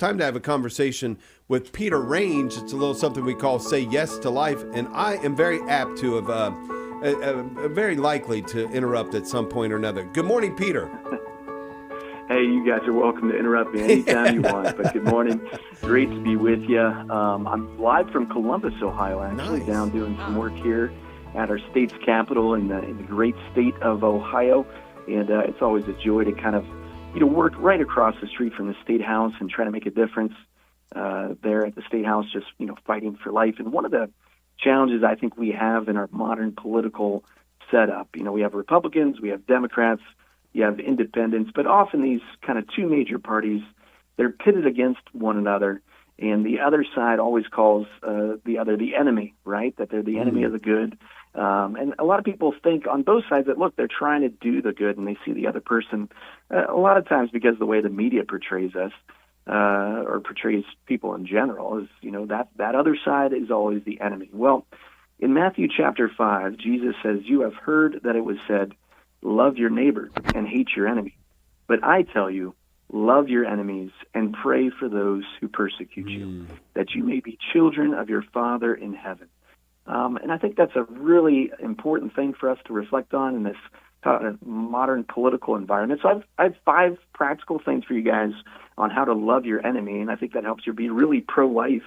time to have a conversation with Peter Range. It's a little something we call Say Yes to Life, and I am very apt to have, very likely to interrupt at some point or another. Good morning, Peter. Hey, you guys are welcome to interrupt me anytime you want, but good morning. Great to be with you. I'm live from Columbus, Ohio, actually, Nice. down doing some work here at our state's capital in the great state of Ohio, and it's always a joy to kind of, work right across the street from the State House and try to make a difference there at the State House, just, fighting for life. And one of the challenges I think we have in our modern political setup, we have Republicans, we have Democrats, you have independents, but often these kind of two major parties, they're pitted against one another, and the other side always calls the other the enemy, right? That they're the enemy of the good. And a lot of people think on both sides that, look, they're trying to do the good, and they see the other person, a lot of times because of the way the media portrays us, or portrays people in general, is, that other side is always the enemy. Well, in Matthew chapter 5, Jesus says, "You have heard that it was said, love your neighbor and hate your enemy. But I tell you, love your enemies and pray for those who persecute you, that you may be children of your Father in heaven." And I think that's a really important thing for us to reflect on in this modern political environment. So I have 5 practical things for you guys on how to love your enemy, and I think that helps you be really pro-life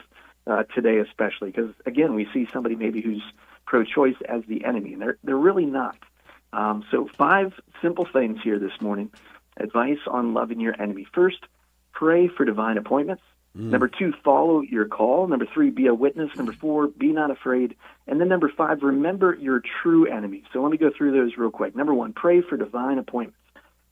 today, especially because, again, we see somebody maybe who's pro-choice as the enemy, and they're really not. So 5 simple things here this morning. Advice on loving your enemy. First, pray for divine appointments. Number 2, follow your call. Number 3, be a witness. Number 4, be not afraid. And then number 5, remember your true enemy. So let me go through those real quick. Number 1, pray for divine appointments.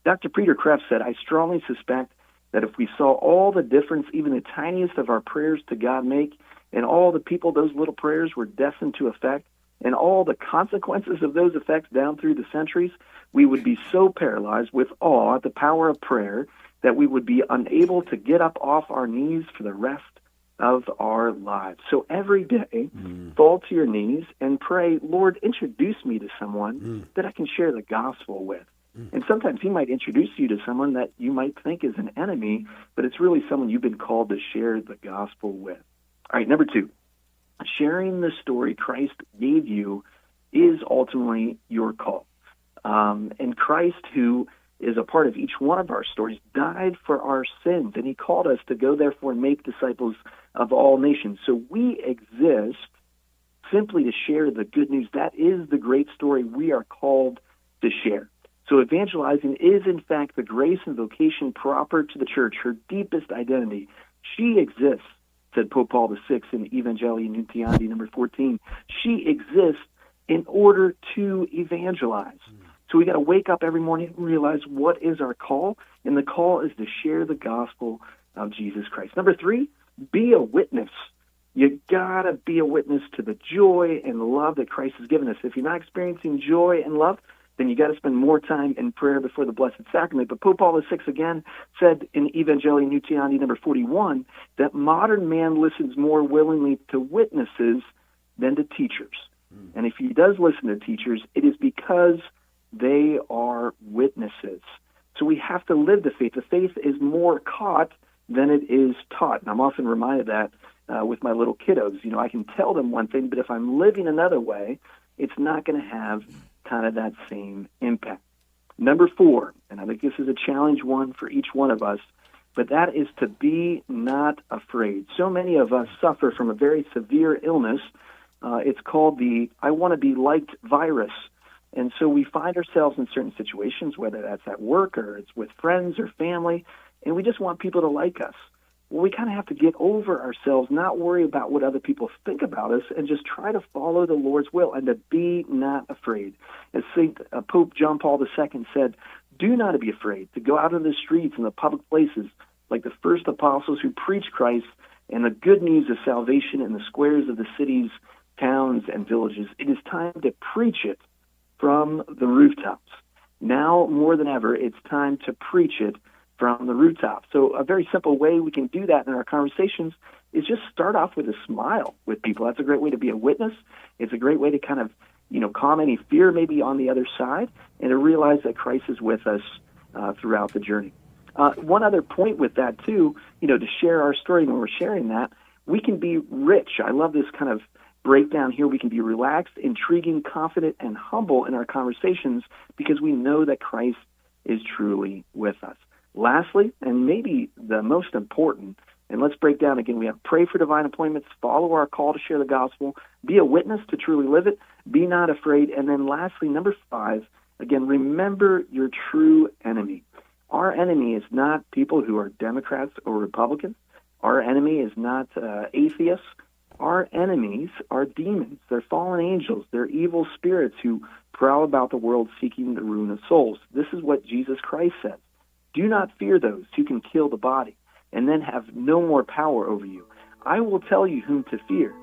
Dr. Peter Kreeft said, "I strongly suspect that if we saw all the difference even the tiniest of our prayers to God make, and all the people those little prayers were destined to affect, and all the consequences of those effects down through the centuries, we would be so paralyzed with awe at the power of prayer that we would be unable to get up off our knees for the rest of our lives." So every day, fall to your knees and pray, "Lord, introduce me to someone that I can share the gospel with." And sometimes he might introduce you to someone that you might think is an enemy, but it's really someone you've been called to share the gospel with. All right, number 2. Sharing the story Christ gave you is ultimately your call. And Christ, who is a part of each one of our stories, died for our sins, and he called us to go, therefore, and make disciples of all nations. So we exist simply to share the good news. That is the great story we are called to share. So evangelizing is, in fact, the grace and vocation proper to the church, her deepest identity. She exists, said Pope Paul VI in Evangelii Nuntiandi, number 14. She exists in order to evangelize. So we got to wake up every morning and realize what is our call, and the call is to share the gospel of Jesus Christ. Number 3, be a witness. You got to be a witness to the joy and love that Christ has given us. If you're not experiencing joy and love, then you got to spend more time in prayer before the Blessed Sacrament. But Pope Paul VI again said in Evangelii Nuntiandi number 41 that modern man listens more willingly to witnesses than to teachers. And if he does listen to teachers, it is because they are witnesses. So we have to live the faith. The faith is more caught than it is taught. And I'm often reminded that with my little kiddos. I can tell them one thing, but if I'm living another way, it's not going to have kind of that same impact. Number 4, and I think this is a challenge one for each one of us, but that is to be not afraid. So many of us suffer from a very severe illness. It's called the "I want to be liked" virus. And so we find ourselves in certain situations, whether that's at work or it's with friends or family, and we just want people to like us. Well, we kind of have to get over ourselves, not worry about what other people think about us, and just try to follow the Lord's will and to be not afraid. As Pope John Paul II said, "Do not be afraid to go out in the streets and the public places like the first apostles who preached Christ and the good news of salvation in the squares of the cities, towns, and villages. It is time to preach it from the rooftops." Now more than ever, it's time to preach it from the rooftop. So a very simple way we can do that in our conversations is just start off with a smile with people. That's a great way to be a witness. It's a great way to kind of, calm any fear maybe on the other side and to realize that Christ is with us throughout the journey. One other point with that, too, to share our story when we're sharing that, we can be rich. I love this kind of breakdown here. We can be relaxed, intriguing, confident, and humble in our conversations because we know that Christ is truly with us. Lastly, and maybe the most important, and let's break down again, we have pray for divine appointments, follow our call to share the gospel, be a witness to truly live it, be not afraid, and then lastly, number 5, again, remember your true enemy. Our enemy is not people who are Democrats or Republicans. Our enemy is not atheists. Our enemies are demons. They're fallen angels. They're evil spirits who prowl about the world seeking the ruin of souls. This is what Jesus Christ says. Do not fear those who can kill the body and then have no more power over you. I will tell you whom to fear.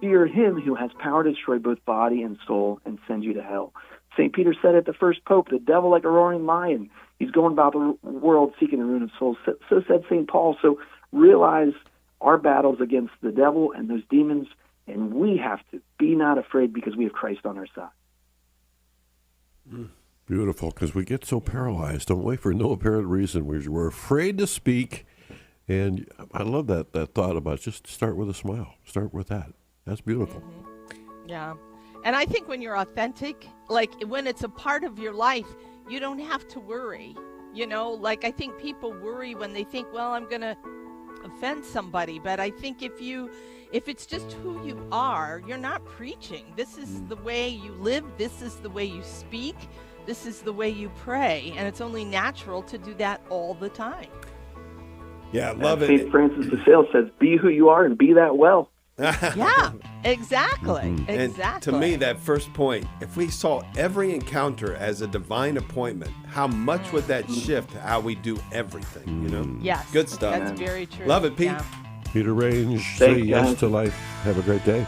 Fear him who has power to destroy both body and soul and send you to hell. St. Peter said at the first pope, the devil like a roaring lion. He's going about the world seeking the ruin of souls. So said St. Paul. So realize our battles against the devil and those demons, and we have to be not afraid because we have Christ on our side. Beautiful, because we get so paralyzed, don't we, for no apparent reason. We're afraid to speak, and I love that thought about just start with a smile. Start with that. That's beautiful. Mm-hmm. Yeah. And I think when you're authentic, like when it's a part of your life, you don't have to worry. I think people worry when they think, well, I'm going to offend somebody. But I think if it's just who you are, you're not preaching. This is the way you live. This is the way you speak. This is the way you pray. And it's only natural to do that all the time. Yeah, love it. St. Francis de Sales says, be who you are and be that well. Yeah, exactly. And Exactly. to me, that first point, if we saw every encounter as a divine appointment, how much would that shift how we do everything, Yes. Good stuff. That's very true. Love it, Pete. Yeah. Peter Range, say Thanks, yes guys. to life. Have a great day.